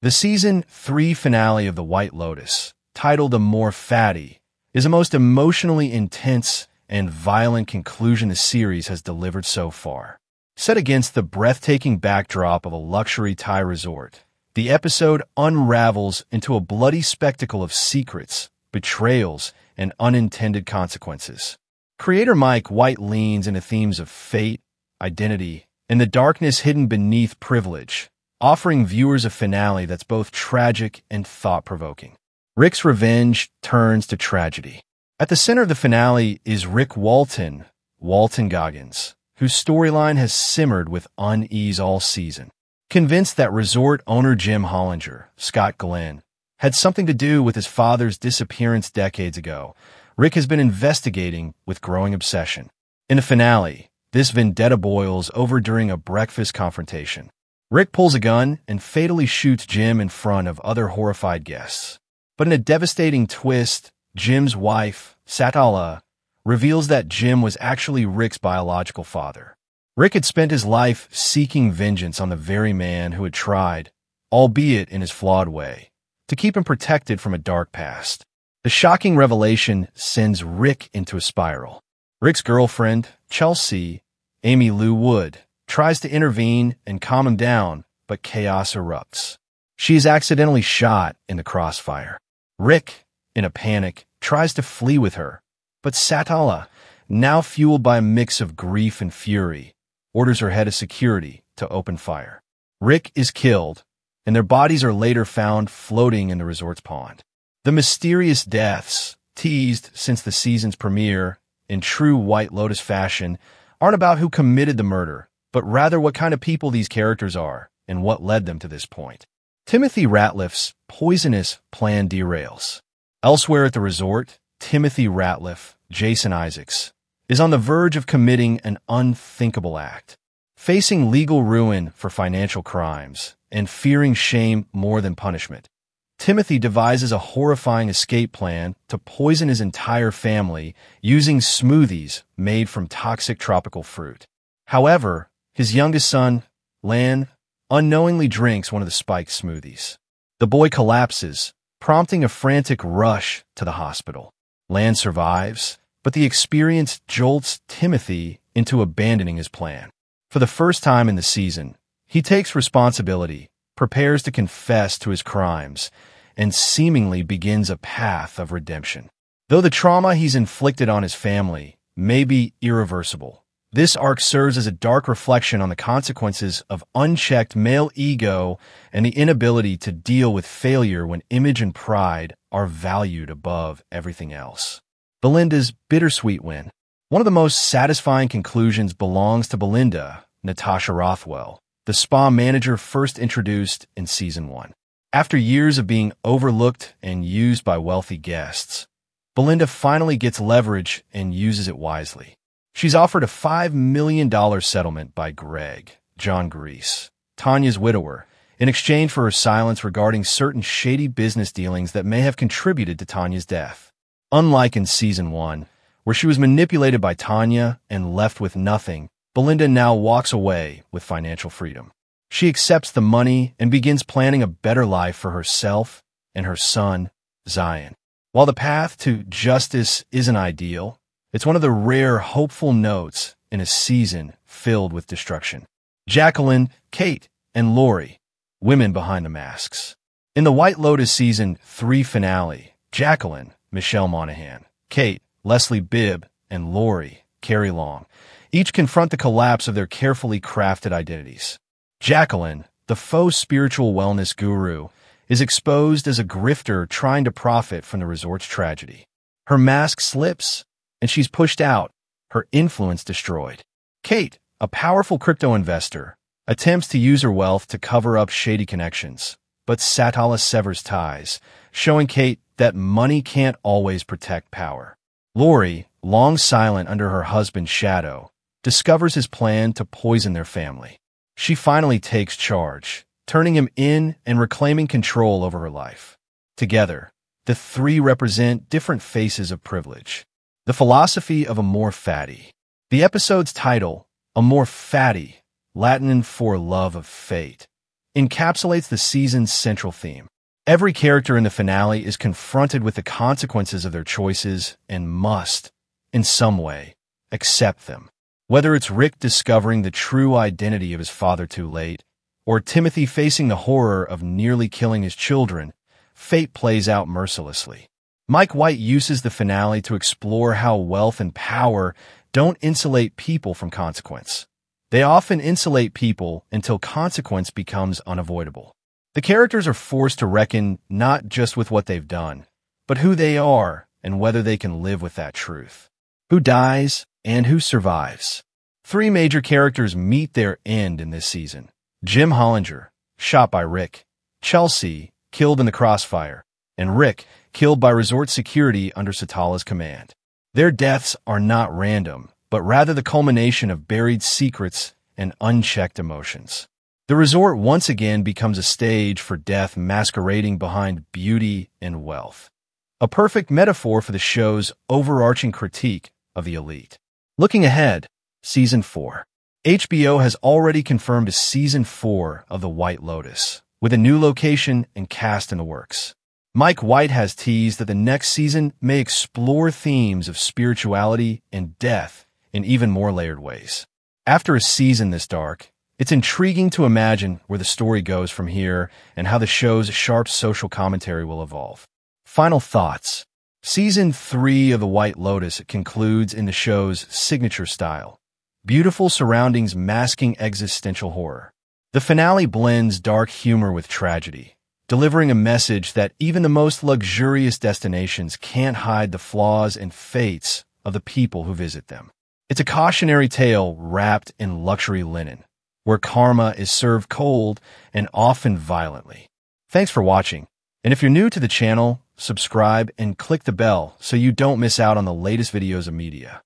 The Season 3 finale of The White Lotus, titled Amor Fati, is the most emotionally intense and violent conclusion the series has delivered so far. Set against the breathtaking backdrop of a luxury Thai resort, the episode unravels into a bloody spectacle of secrets, betrayals, and unintended consequences. Creator Mike White leans into themes of fate, identity, and the darkness hidden beneath privilege, offering viewers a finale that's both tragic and thought-provoking. Rick's revenge turns to tragedy. At the center of the finale is Rick Walton Goggins, whose storyline has simmered with unease all season. Convinced that resort owner Jim Hollinger, Scott Glenn, had something to do with his father's disappearance decades ago, Rick has been investigating with growing obsession. In the finale, this vendetta boils over during a breakfast confrontation. Rick pulls a gun and fatally shoots Jim in front of other horrified guests. But in a devastating twist, Jim's wife, Satala, reveals that Jim was actually Rick's biological father. Rick had spent his life seeking vengeance on the very man who had tried, albeit in his flawed way, to keep him protected from a dark past. The shocking revelation sends Rick into a spiral. Rick's girlfriend, Chelsea, Amy Lou Wood, tries to intervene and calm him down, but chaos erupts. She is accidentally shot in the crossfire. Rick, in a panic, tries to flee with her, but Satala, now fueled by a mix of grief and fury, orders her head of security to open fire. Rick is killed, and their bodies are later found floating in the resort's pond. The mysterious deaths, teased since the season's premiere in true White Lotus fashion, aren't about who committed the murder, but rather what kind of people these characters are and what led them to this point. Timothy Ratliff's poisonous plan derails. Elsewhere at the resort, Timothy Ratliff, Jason Isaacs, is on the verge of committing an unthinkable act. Facing legal ruin for financial crimes and fearing shame more than punishment, Timothy devises a horrifying escape plan to poison his entire family using smoothies made from toxic tropical fruit. However, his youngest son, Lan, unknowingly drinks one of the spiked smoothies. The boy collapses, prompting a frantic rush to the hospital. Lan survives, but the experience jolts Timothy into abandoning his plan. For the first time in the season, he takes responsibility, prepares to confess to his crimes, and seemingly begins a path of redemption. Though the trauma he's inflicted on his family may be irreversible, this arc serves as a dark reflection on the consequences of unchecked male ego and the inability to deal with failure when image and pride are valued above everything else. Belinda's bittersweet win. One of the most satisfying conclusions belongs to Belinda, Natasha Rothwell, the spa manager first introduced in Season 1. After years of being overlooked and used by wealthy guests, Belinda finally gets leverage and uses it wisely. She's offered a $5 million settlement by Greg, John Grease, Tanya's widower, in exchange for her silence regarding certain shady business dealings that may have contributed to Tanya's death. Unlike in Season 1, where she was manipulated by Tanya and left with nothing, Belinda now walks away with financial freedom. She accepts the money and begins planning a better life for herself and her son, Zion. While the path to justice isn't ideal, it's one of the rare hopeful notes in a season filled with destruction. Jacqueline, Kate, and Lori, women behind the masks. In the White Lotus Season 3 finale, Jacqueline, Michelle Monaghan, Kate, Leslie Bibb, and Lori, Carrie Long, each confront the collapse of their carefully crafted identities. Jacqueline, the faux spiritual wellness guru, is exposed as a grifter trying to profit from the resort's tragedy. Her mask slips, and she's pushed out, her influence destroyed. Kate, a powerful crypto investor, attempts to use her wealth to cover up shady connections, but Satala severs ties, showing Kate that money can't always protect power. Lori, long silent under her husband's shadow, discovers his plan to poison their family. She finally takes charge, turning him in and reclaiming control over her life. Together, the three represent different faces of privilege. The philosophy of Amor Fati. The episode's title, Amor Fati, Latin for love of fate, encapsulates the season's central theme. Every character in the finale is confronted with the consequences of their choices and must, in some way, accept them. Whether it's Rick discovering the true identity of his father too late, or Timothy facing the horror of nearly killing his children, fate plays out mercilessly. Mike White uses the finale to explore how wealth and power don't insulate people from consequence. They often insulate people until consequence becomes unavoidable. The characters are forced to reckon not just with what they've done, but who they are and whether they can live with that truth. Who dies and who survives? 3 major characters meet their end in this season. Jim Hollinger, shot by Rick. Chelsea, killed in the crossfire. And Rick, killed by resort security under Satala's command. Their deaths are not random, but rather the culmination of buried secrets and unchecked emotions. The resort once again becomes a stage for death masquerading behind beauty and wealth. A perfect metaphor for the show's overarching critique of the elite. Looking ahead, Season 4. HBO has already confirmed a Season 4 of The White Lotus, with a new location and cast in the works. Mike White has teased that the next season may explore themes of spirituality and death in even more layered ways. After a season this dark, it's intriguing to imagine where the story goes from here and how the show's sharp social commentary will evolve. Final thoughts. Season 3 of The White Lotus concludes in the show's signature style. Beautiful surroundings masking existential horror. The finale blends dark humor with tragedy, delivering a message that even the most luxurious destinations can't hide the flaws and fates of the people who visit them. It's a cautionary tale wrapped in luxury linen, where karma is served cold and often violently. Thanks for watching, and if you're new to the channel, subscribe and click the bell so you don't miss out on the latest videos of media.